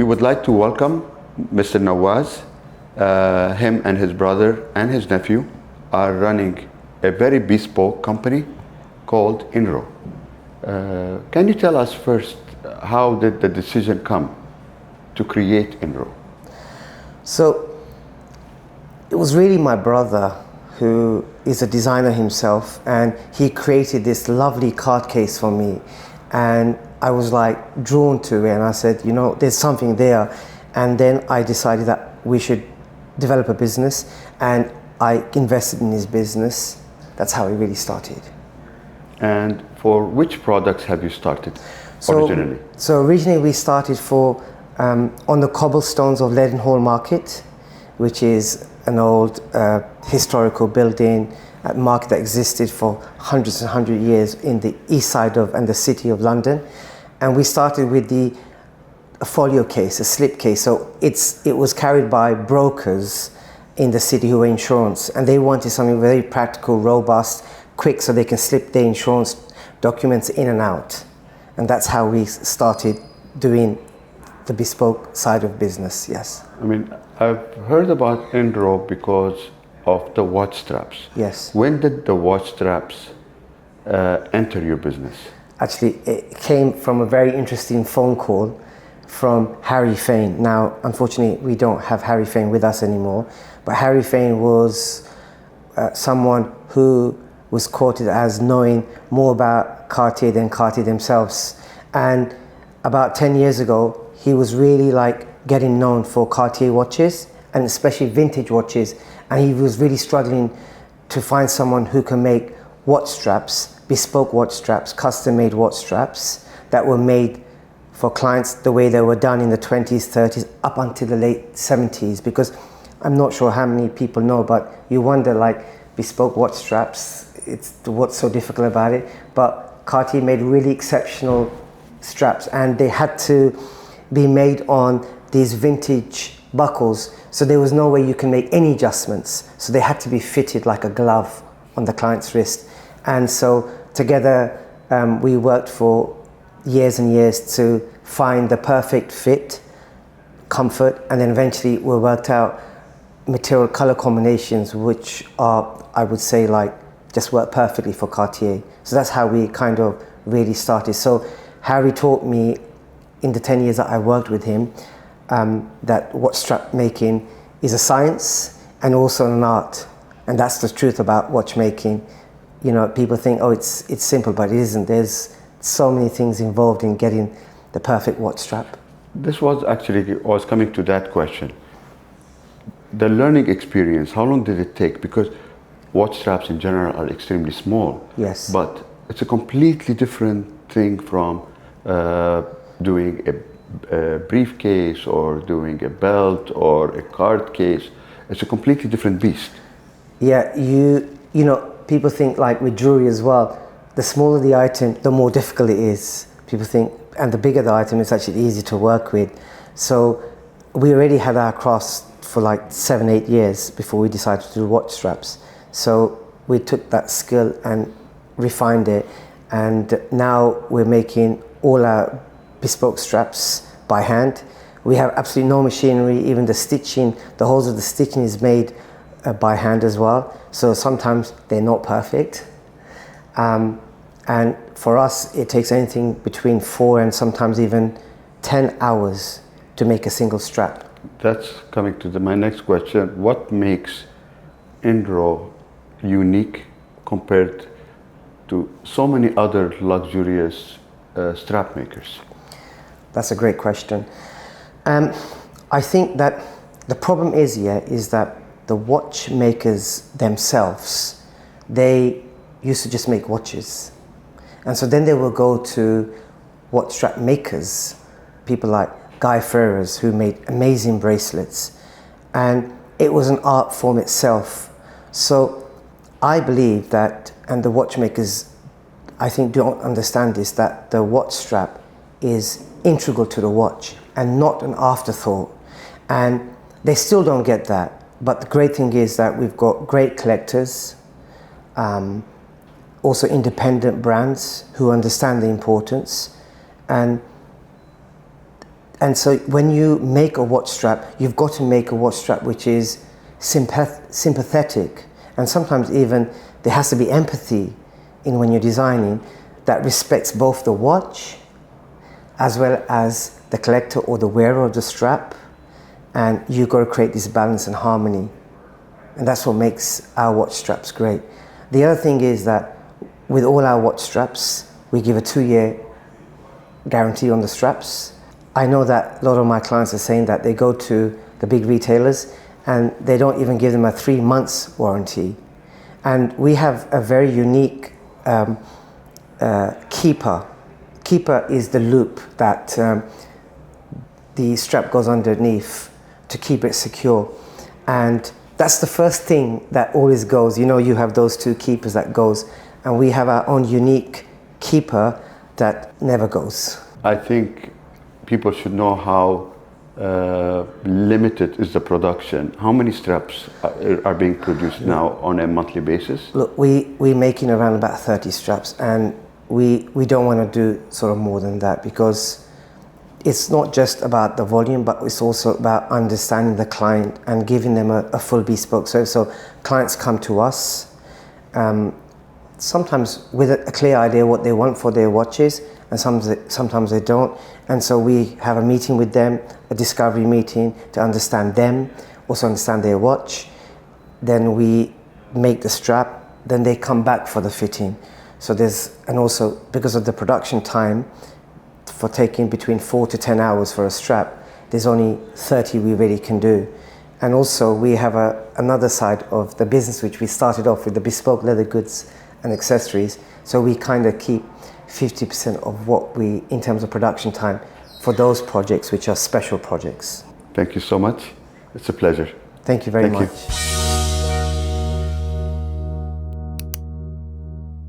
we would like to welcome Mr. Nawaz. Him and his brother and his nephew are running a very bespoke company called INRO. Can you tell us first, how did the decision come to create INRO? So it was really my brother, who is a designer himself, and he created this lovely card case for me, and I was like drawn to it, and I said, you know, there's something there. And then I decided that we should develop a business, and I invested in his business. That's how it really started. And for which products have you started originally? So originally we started on the cobblestones of Leadenhall Market, which is an old historical building market that existed for hundreds and hundred years in the east side of and the city of London. And we started with a folio case, a slip case. So it was carried by brokers in the city who were insurance, and they wanted something very practical, robust, quick, so they can slip their insurance documents in and out. And that's how we started doing the bespoke side of business, yes. I mean, I've heard about INRO because of the watch straps. Yes. When did the watch straps enter your business? Actually, it came from a very interesting phone call from Harry Fane. Now, unfortunately, we don't have Harry Fane with us anymore, but Harry Fane was someone who was quoted as knowing more about Cartier than Cartier themselves. And about 10 years ago, he was really like getting known for Cartier watches, and especially vintage watches. And he was really struggling to find someone who can make watch straps, bespoke watch straps, custom-made watch straps that were made for clients the way they were done in the 20s, 30s, up until the late 70s. Because I'm not sure how many people know, but you wonder, like, bespoke watch straps, what's so difficult about it? But Cartier made really exceptional straps, and they had to be made on these vintage buckles, so there was no way you can make any adjustments. So they had to be fitted like a glove on the client's wrist. And so together we worked for years and years to find the perfect fit, comfort, and then eventually we worked out material color combinations which are, I would say, like just work perfectly for Cartier. So that's how we kind of really started. So Harry taught me in the 10 years that I worked with him that watch strap making is a science and also an art. And that's the truth about watchmaking. You know, people think, oh, it's simple, but it isn't. There's so many things involved in getting the perfect watch strap. This was actually, I was coming to that question. The learning experience, how long did it take? Because watch straps in general are extremely small. Yes. But it's a completely different thing from doing a briefcase or doing a belt or a card case. It's a completely different beast. Yeah, you know, people think like with jewelry as well, the smaller the item, the more difficult it is. People think, and the bigger the item, it's actually easy to work with. So we already had our crafts for like 7-8 years before we decided to do watch straps. So we took that skill and refined it, and now we're making all our bespoke straps by hand. We have absolutely no machinery. Even the stitching, the holes of the stitching is made by hand as well. So sometimes they're not perfect. And for us, it takes anything between 4 and sometimes even 10 hours to make a single strap. That's coming to my next question. What makes INRO unique compared to so many other luxurious strap makers? That's a great question. I think that the problem is that the watchmakers themselves, they used to just make watches. And so then they will go to watch strap makers, people like Guy Ferrers, who made amazing bracelets. And it was an art form itself. So I believe that, and the watchmakers, I think, don't understand this, that the watch strap is integral to the watch and not an afterthought. And they still don't get that. But the great thing is that we've got great collectors, also independent brands who understand the importance. And And so when you make a watch strap, you've got to make a watch strap which is sympathetic, and sometimes even there has to be empathy in when you're designing, that respects both the watch as well as the collector or the wearer of the strap, and you've got to create this balance and harmony, and that's what makes our watch straps great. The other thing is that with all our watch straps, we give a 2-year guarantee on the straps. I know that a lot of my clients are saying that they go to the big retailers and they don't even give them a 3 months warranty. And we have a very unique keeper. Keeper is the loop that the strap goes underneath to keep it secure. And that's the first thing that always goes. You know, you have those 2 keepers that goes, and we have our own unique keeper that never goes. I think people should know how limited is the production. How many straps are being produced now on a monthly basis? Look, we're making around about 30 straps, and we don't want to do sort of more than that, because it's not just about the volume, but it's also about understanding the client and giving them a full bespoke service. So clients come to us sometimes with a clear idea what they want for their watches, and sometimes they don't. And so we have a meeting with them, a discovery meeting, to understand them, also understand their watch. Then we make the strap, then they come back for the fitting. So and also because of the production time, for taking between 4 to 10 hours for a strap, there's only 30 we really can do. And also we have another side of the business which we started off with, the bespoke leather goods and accessories. So we kind of keep 50% of what in terms of production time, for those projects which are special projects. Thank you so much. It's a pleasure. Thank you very Thank much. you.